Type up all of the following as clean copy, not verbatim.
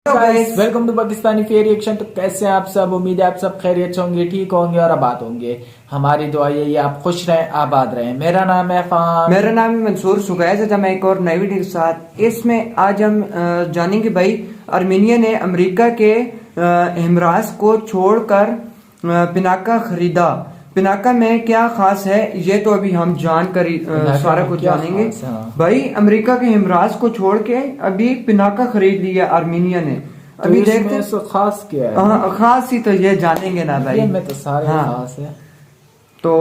Guys welcome to Pakistani fair reaction. तो कैसे हैं आप सब? उम्मीद है आप सब खैरियत से होंगे, ठीक होंगे और आबाद होंगे। हमारी दुआ यही है आप खुश रहें, आबाद रहें। मेरा नाम है फान। मेरा नाम है मंसूर सुगैस। हम एक और नई वीडियो के साथ इसमें आज हम जानेंगे भाई आर्मीनिया ने अमेरिका के हिमरास को छोड़कर पिनाका खरीदा। पिनाका में क्या खास है ये तो अभी हम जानकारी सारा कुछ जानेंगे। भाई अमेरिका के हिमरास को छोड़ के अभी पिनाका खरीद लिया आर्मीनिया ने। तो अभी देखते हैं खास क्या है। खास ही तो ये जानेंगे ना भाई। में तो सारे खास है। तो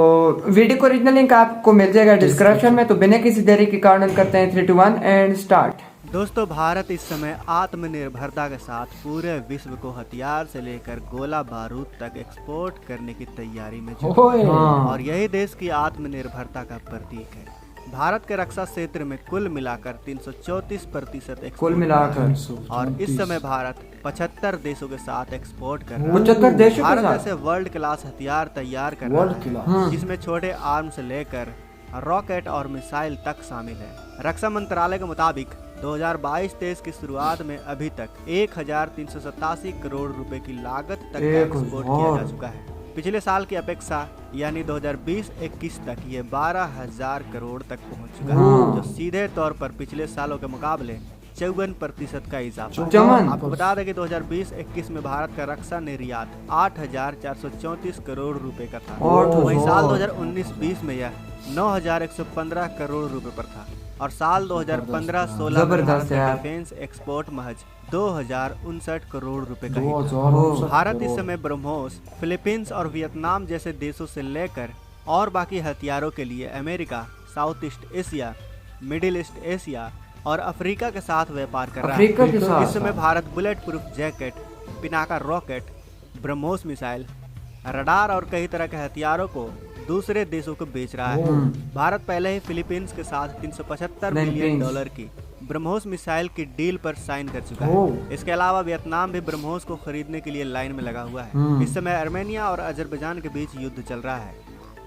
वीडियो को ओरिजिनल लिंक आपको मिल जाएगा डिस्क्रिप्शन में। तो बिना किसी देरी के कारण करते हैं 3, 2, 1 एंड स्टार्ट। दोस्तों, भारत इस समय आत्मनिर्भरता के साथ पूरे विश्व को हथियार से लेकर गोला बारूद तक एक्सपोर्ट करने की तैयारी में जुटा है और यही देश की आत्मनिर्भरता का प्रतीक है। भारत के रक्षा क्षेत्र में कुल मिलाकर 334% कुल मिलाकर और इस समय भारत 75 देशों के साथ एक्सपोर्ट कर रहा है। 75 देशों भारत ऐसे वर्ल्ड क्लास हथियार तैयार कर रहा है जिसमें छोटे आर्म्स से लेकर रॉकेट और मिसाइल तक शामिल है। रक्षा मंत्रालय के मुताबिक 2022-23 की शुरुआत में अभी तक 1387 करोड़ रुपए की लागत तक एक्सपोर्ट किया जा चुका है। पिछले साल की अपेक्षा यानी 2020-21 तक ये 12,000 करोड़ तक पहुंच चुका है, जो सीधे तौर पर पिछले सालों के मुकाबले 54% का इजाफा। आपको बता दें कि 2020-21 में भारत का रक्षा निर्यात 8,434 करोड़ रुपए का था। वहीं साल 2019-20 में यह 9,115 करोड़ रुपए पर था और साल 2015-16 में भारत का डिफेंस एक्सपोर्ट महज 2,059 करोड़ रुपए का ही था। भारत इस समय ब्रह्मोस, फिलीपींस और वियतनाम जैसे देशों से लेकर और बाकी हथियारों के लिए America, south east Asia, middle east Asia और अफ्रीका के साथ व्यापार कर रहा है। इस समय Bharat bullet proof jacket, Pinaka rocket, BrahMos missile, radar और कई तरह के हथियारों को दूसरे देशों को बेच रहा है। भारत पहले ही फिलीपींस के साथ 375 मिलियन डॉलर की ब्रह्मोस मिसाइल की डील पर साइन कर चुका है। इसके अलावा वियतनाम भी ब्रह्मोस को खरीदने के लिए लाइन में लगा हुआ है। इस समय आर्मेनिया और अजरबैजान के बीच युद्ध चल रहा है।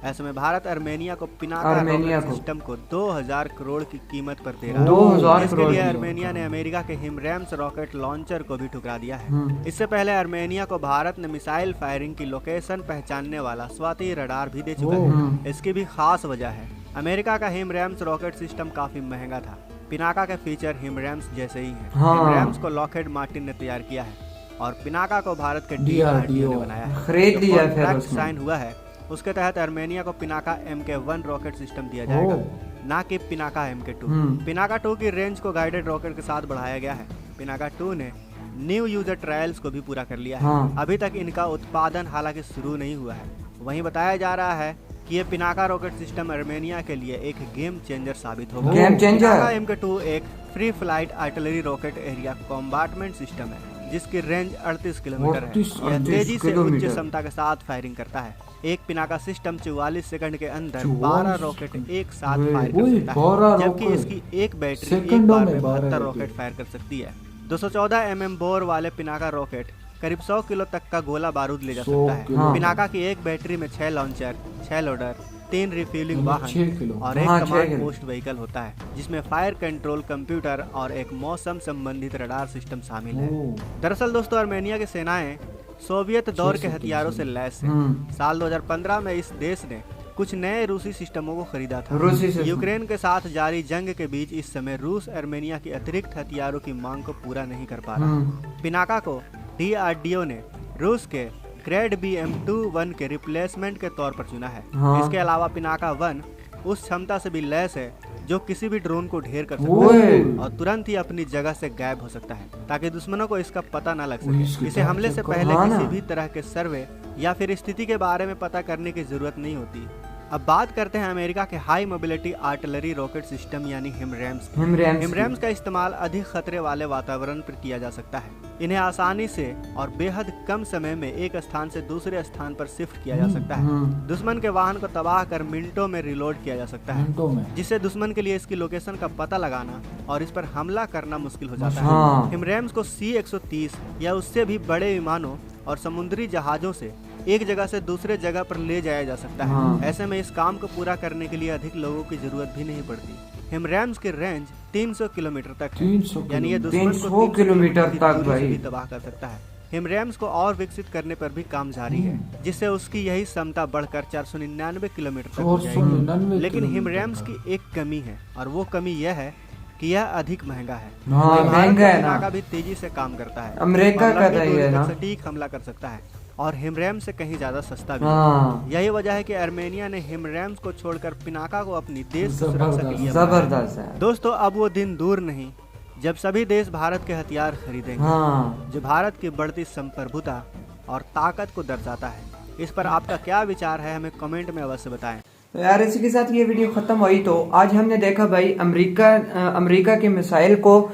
ऐसे में भारत आर्मेनिया को पिनाका रॉकेट सिस्टम को 2,000 करोड़ की कीमत पर दे रहा है। इसके लिए आर्मेनिया ने अमेरिका के हिमरैम्स रॉकेट लॉन्चर को भी ठुकरा दिया है। इससे पहले आर्मेनिया को भारत ने मिसाइल फायरिंग की लोकेशन पहचानने वाला स्वाति रडार भी दे चुका है। इसकी भी खास वजह है, अमेरिका का हिमरैम्स रॉकेट सिस्टम काफी महंगा था। पिनाका के फीचर हिमरैम्स जैसे ही है। हिमरैम्स को लॉकहीड मार्टिन ने तैयार किया है और पिनाका को भारत के DRDO ने बनाया है। खरीद लिया फिर साइन हुआ है। उसके तहत आर्मेनिया को पिनाका MK1 रॉकेट सिस्टम दिया जाएगा, ना कि पिनाका MK2। पिनाका 2 की रेंज को गाइडेड रॉकेट के साथ बढ़ाया गया है। पिनाका 2 ने न्यू यूजर ट्रायल्स को भी पूरा कर लिया है। अभी तक इनका उत्पादन हालांकि शुरू नहीं हुआ है। वहीं बताया जा रहा है कि ये पिनाका रॉकेट सिस्टम आर्मेनिया के लिए एक गेम चेंजर साबित होगा। पिनाका MK2 एक free flight artillery rocket area bombardment system है जिसकी रेंज 38 किलोमीटर है। यह तेजी से उच्च क्षमता के साथ फायरिंग करता है। एक पिनाका सिस्टम 44 सेकंड के अंदर 12 रॉकेट एक साथ फायर कर सकता है, जबकि इसकी एक बैटरी एक बार में 72 रॉकेट फायर कर सकती है। 214 mm बोर वाले पिनाका रॉकेट करीब 100 किलो तक का गोला बारूद ले जा सकता है। पिनाका की एक बैटरी में 6 लॉन्चर, 6 लोडर, 3 रिफ्यूलिंग वाहन और एक कमांड पोस्ट व्हीकल होता है जिसमें फायर कंट्रोल कंप्यूटर और एक मौसम संबंधित रडार सिस्टम शामिल है। दरअसल दोस्तों, आर्मेनिया की सेनाएं सोवियत दौर के हथियारों से लैस है। साल 2015 में इस देश ने कुछ नए रूसी सिस्टमों को खरीदा था। यूक्रेन के साथ जारी जंग के बीच इस समय रूस आर्मेनिया की अतिरिक्त हथियारों की मांग को पूरा नहीं कर पा रहा। पिनाका को DRDO ने रूस के ग्रेड BM-21 के रिप्लेसमेंट के तौर पर चुना है। इसके अलावा पिनाका 1 उस क्षमता से भी लैस है जो किसी भी ड्रोन को ढेर कर सकता है और तुरंत ही अपनी जगह से गायब हो सकता है ताकि दुश्मनों को इसका पता न लग सके। इसे हमले से पहले किसी भी तरह के सर्वे या फिर स्थिति के बारे में पता करने की जरूरत नहीं होती। अब बात करते हैं अमेरिका के high mobility artillery rocket system यानी हिमरैम्स। हिमरैम्स का इस्तेमाल अधिक खतरे वाले वातावरण पर किया जा सकता है। इन्हें आसानी से और बेहद कम समय में एक स्थान से दूसरे स्थान पर शिफ्ट किया जा सकता है। दुश्मन के वाहन को तबाह कर मिनटों में रिलोड किया जा सकता है, जिससे दुश्मन के लिए इसकी लोकेशन का पता लगाना और इस पर हमला करना मुश्किल हो जाता है। हिमरैम्स को C-130 या उससे भी बड़े विमानों और समुद्री जहाजों से एक जगह से दूसरे जगह पर ले जाया जा सकता है। ऐसे में इस काम को पूरा करने के लिए अधिक लोगों की जरूरत भी नहीं पड़ती। हिमरैम्स की रेंज 300 किलोमीटर तक है, 300 यानी ये दुश्मन को 300 किलोमीटर तक दूरी से भाई भी तबाह कर सकता है। हिमरैम्स को और विकसित करने पर भी काम जारी है, जिससे उसकी यही क्षमता बढ़कर 499 किलोमीटर तक हो जाएगी। 499 लेकिन हिमरैम्स की एक कमी है, और वो कमी यह है कि यह अधिक महंगा है। हाँ, भारत महंगा है का ना। पिनाका भी तेजी से काम करता है, अमेरिका और का लंबी तो ये दूरी है तक ना। सटीक हमला कर सकता है, और हिमरैम से कहीं ज्यादा सस्ता भी है। हाँ यही वजह है कि आर्मेनिया ने हिमरैम्स को छोड़कर पिनाका को अपनी देश सुरक्षा के लिए अपनाया। जबरदस्त है। दोस्तों, अब वो दिन दूर नहीं जब सभी देश भारत के हथियार खरीदेंगे, हाँ जो भारत की बढ़ती संप्रभुता और ताकत को दर्शाता है। इस पर आपका क्या विचार है, हमें कमेंट में अवश्य बताएं। यार इसी के साथ ये वीडियो खत्म हुई। तो आज हमने देखा भाई अमेरिका के मिसाइल को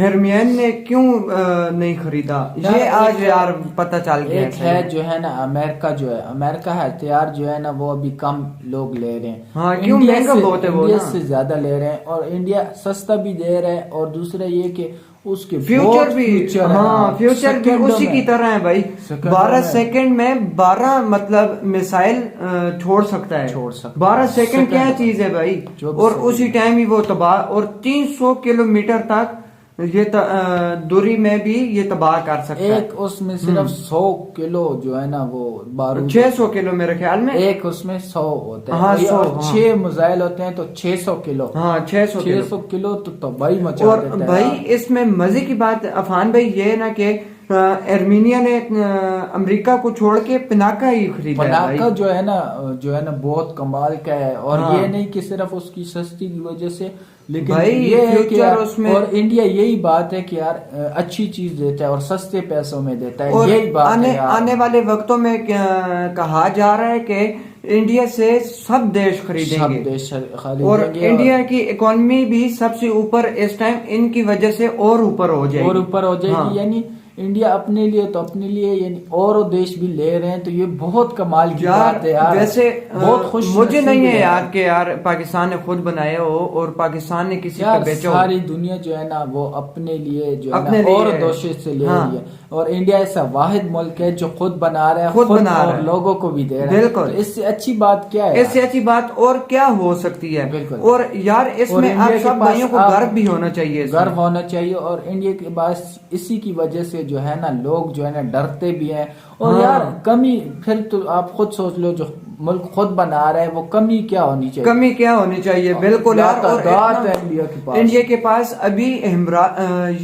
हरमियन ने क्यों नहीं खरीदा, ये आज यार पता चल गया। एक है जो है ना अमेरिका, जो है अमेरिका है हथियार जो है ना वो अभी कम लोग ले रहे हैं। हाँ, क्यों इंडिया महंगा से- बहुत है वो इंडिया ना। से ज्यादा ले रहे हैं, और इंडिया सस्ता भी दे रहा है, और दूसरा ये कि उसके फ्यूचर बहुत भी, फ्यूचर है। हाँ फ्यूचर भी सेकंडों उसी में। की तरह है भाई। सेकंडों 12 में। सेकंड में 12 मतलब मिसाइल छोड़ सकता है। छोड़ सकता है। 12 सेकंड क्या सेकंड। चीज है भाई। 24 और सेकंड। उसी टाइम ही वो तबाह, और 300 किलोमीटर तक ये दूरी में भी ये तबाह कर सकता है। एक उसमें सिर्फ 100 किलो जो है ना वो बारूद, 600 किलो मेरे ख्याल में। एक उसमें 100 होते हैं। हाँ, और ये 100, और हाँ। 6 मिसाइल होते हैं तो 600 किलो। हाँ 600 किलो। 600 किलो तो तबाही मचा और देता है भाई यार। इसमें मजे की बात अफान भाई ये है ना कि आर्मेनिया ने अमेरिका को छोड़ के पिनाका ही खरीदा है पनाका भाई। जो है ना बहुत कमाल का है, और हाँ। ये नहीं कि सिर्फ उसकी सस्ती की वजह से, लेकिन भाई, ये है कि फ्यूचर यार, उसमें- और इंडिया यही बात है कि यार अच्छी चीज देता है और सस्ते पैसों में देता है, और यही बात है यार। आने वाले वक्तों में कहा जा रहा है कि इंडिया से सब देश खरीदेंगे। सब देश और खरीदेंगे, इंडिया की इकोनॉमी भी सबसे ऊपर इस टाइम इनकी वजह से और ऊपर हो जाएगी। और ऊपर हो जाएगी। हाँ। यानी इंडिया अपने लिए तो अपने लिए, यानी और देश भी ले रहे हैं, तो ये बहुत कमाल की यार बात है यार। वैसे बहुत खुश मुझे नहीं है नसीब यार कि यार पाकिस्तान ने खुद बनाया हो और पाकिस्तान ने किसी यार, को बेचा हो। सारी दुनिया जो है ना वो अपने लिए जो है अपने ना लिए और है। दोषी से ले हाँ। रही है, और इंडिया ऐसा वाहिद मुल्क है जो खुद बना रहा है, खुद बना रहा और है। लोगों को भी दे रहा है। बिल्कुल। तो इससे अच्छी बात क्या है इससे अच्छी बात और क्या हो सकती है। बिल्कुल। और यार और इसमें इंडिया आप के सब पास भाइयों को आप- गर्व भी होना चाहिए इसमें। गर्व होना चाहिए, और इंडिया के पास इसी की वजह से जो है ना लोग जो है ना डरते भी हैं। और हाँ। यार कमी, फिर तो आप खुद सोच लो, जो मुल्क खुद बना रहा है वो कमी क्या होनी चाहिए। कमी क्या होनी चाहिए, बिल्कुल यार। और तादाद इतना- है इंडिया के पास अभी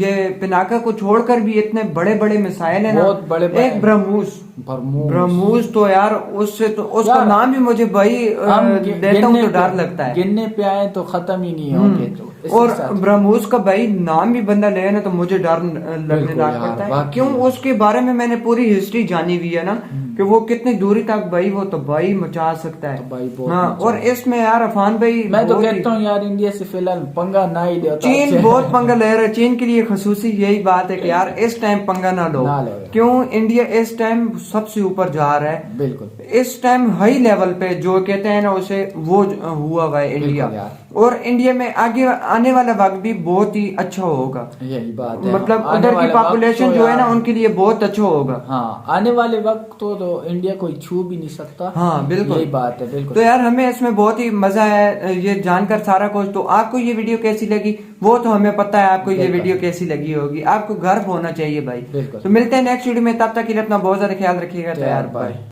ये पिनाका को छोड़कर भी इतने बड़े बड़े मिसाइल है ना। बहुत बड़े-बड़े। एक ब्रह्मोस तो यार उससे तो उसका यार, नाम भी मुझे भाई हम देता हूँ तो डर पे- लगता है। गिनने पे आए तो खत्म ही नहीं होंगे। तो इसी और साथ- ब्रह्मोस का भाई नाम भी बंदा ले ना तो मुझे डर लगने बिल्कुल लग यार, पड़ता है। वाकई। क्यों, उसके बारे में मैंने पूरी हिस्ट्री जानी हुई है ना कि वो कितनी दूरी तक भाई वो तबाही मचा सकता है। तबाही बहुत हाँ। मचा और इसमें यार अफान भाई मैं तो बहुत ही- कहता हूँ यार इंडिया से फिलहाल पंगा ना ही ले। चीन बहुत पंगा ले रहा है। चीन के लिए खसूसी यही बात है कि यार इस टाइम पंगा ना लो। ना लो। क्यों, इंडिया इस टाइम सबसे ऊपर जा रहा है। बिल्कुल। इस टाइम हाई लेवल पे जो कहते हैं ना उसे वो हुआ हुआ है इंडिया। बिल्कुल यार। और इंडिया में आगे आने वाला वक्त भी बहुत ही अच्छा होगा। यही बात है। मतलब आने उधर की वाले वक्त पॉपुलेशन तो जो है ना यार- उनके लिए बहुत अच्छा होगा। हाँ, आने वाले वक्त तो इंडिया कोई छू भी नहीं सकता। हाँ बिल्कुल, यही बात है। बिल्कुल। तो यार हमें इसमें बहुत ही मजा है ये जानकर सारा कुछ। तो आपको ये वीडियो कैसी लगी वो तो हमें पता है, आपको ये बिल्कुल। वीडियो कैसी लगी होगी। आपको गर्व होना चाहिए भाई। बिल्कुल। तो मिलते हैं नेक्स्ट वीडियो में, तब तक के लिए अपना बहुत ज्यादा ख्याल रखिएगा। तो यार बाय। बाय।